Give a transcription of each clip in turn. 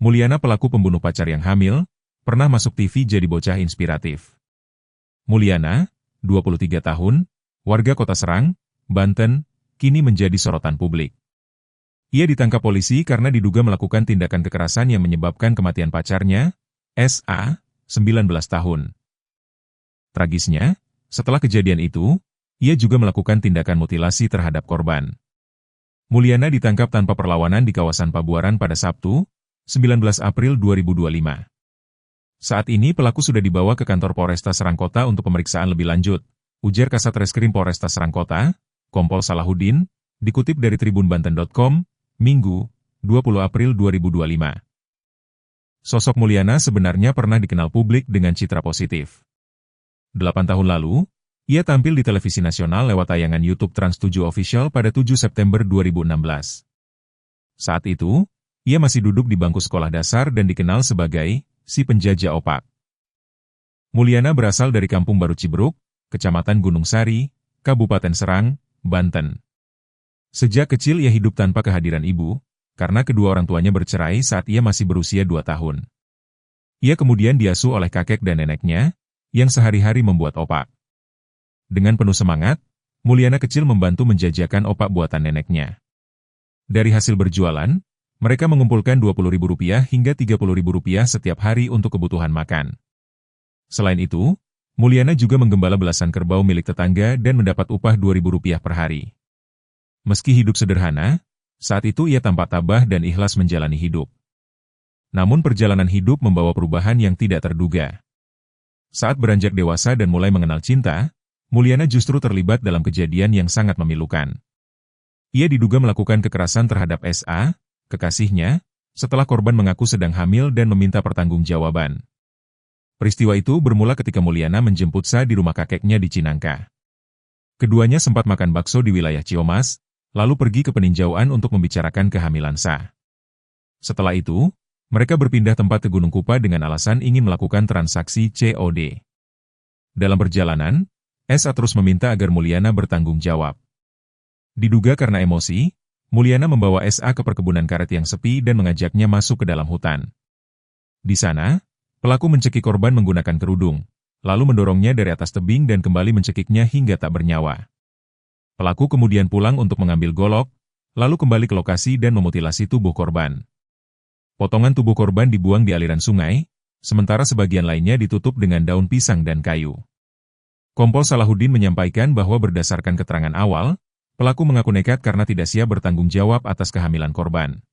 Mulyana pelaku pembunuh pacar yang hamil, pernah masuk TV jadi bocah inspiratif. Mulyana, 23 tahun, warga Kota Serang, Banten, kini menjadi sorotan publik. Ia ditangkap polisi karena diduga melakukan tindakan kekerasan yang menyebabkan kematian pacarnya, SA, 19 tahun. Tragisnya, setelah kejadian itu, ia juga melakukan tindakan mutilasi terhadap korban. Mulyana ditangkap tanpa perlawanan di kawasan Pabuaran pada Sabtu, 19 April 2025. Saat ini pelaku sudah dibawa ke kantor Polresta Serang Kota untuk pemeriksaan lebih lanjut, ujar Kasat Reskrim Polresta Serang Kota, Kompol Salahuddin, dikutip dari tribunbanten.com, Minggu, 20 April 2025. Sosok Mulyana sebenarnya pernah dikenal publik dengan citra positif. 8 tahun lalu, ia tampil di televisi nasional lewat tayangan YouTube Trans 7 Official pada 7 September 2016. Saat itu, ia masih duduk di bangku sekolah dasar dan dikenal sebagai si penjajah opak. Mulyana berasal dari Kampung Baru Ciberuk, Kecamatan Gunung Sari, Kabupaten Serang, Banten. Sejak kecil ia hidup tanpa kehadiran ibu, karena kedua orang tuanya bercerai saat ia masih berusia 2 tahun. Ia kemudian diasuh oleh kakek dan neneknya, yang sehari-hari membuat opak. Dengan penuh semangat, Mulyana kecil membantu menjajakan opak buatan neneknya. Dari hasil berjualan, mereka mengumpulkan Rp20.000 hingga Rp30.000 setiap hari untuk kebutuhan makan. Selain itu, Mulyana juga menggembala belasan kerbau milik tetangga dan mendapat upah Rp2.000 per hari. Meski hidup sederhana, saat itu ia tampak tabah dan ikhlas menjalani hidup. Namun perjalanan hidup membawa perubahan yang tidak terduga. Saat beranjak dewasa dan mulai mengenal cinta, Mulyana justru terlibat dalam kejadian yang sangat memilukan. Ia diduga melakukan kekerasan terhadap SA, kekasihnya, setelah korban mengaku sedang hamil dan meminta pertanggungjawaban. Peristiwa itu bermula ketika Mulyana menjemput Sa di rumah kakeknya di Cinangka. Keduanya sempat makan bakso di wilayah Ciomas, lalu pergi ke peninjauan untuk membicarakan kehamilan Sa. Setelah itu, mereka berpindah tempat ke Gunung Kupa dengan alasan ingin melakukan transaksi COD. Dalam perjalanan, SA terus meminta agar Mulyana bertanggung jawab. Diduga karena emosi, Mulyana membawa SA ke perkebunan karet yang sepi dan mengajaknya masuk ke dalam hutan. Di sana, pelaku mencekik korban menggunakan kerudung, lalu mendorongnya dari atas tebing dan kembali mencekiknya hingga tak bernyawa. Pelaku kemudian pulang untuk mengambil golok, lalu kembali ke lokasi dan memutilasi tubuh korban. Potongan tubuh korban dibuang di aliran sungai, sementara sebagian lainnya ditutup dengan daun pisang dan kayu. Kompol Salahuddin menyampaikan bahwa berdasarkan keterangan awal, pelaku mengaku nekat karena tidak siap bertanggung jawab atas kehamilan korban.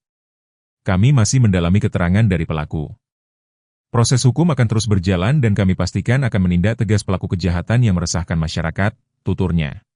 Kami masih mendalami keterangan dari pelaku. Proses hukum akan terus berjalan dan kami pastikan akan menindak tegas pelaku kejahatan yang meresahkan masyarakat, tuturnya.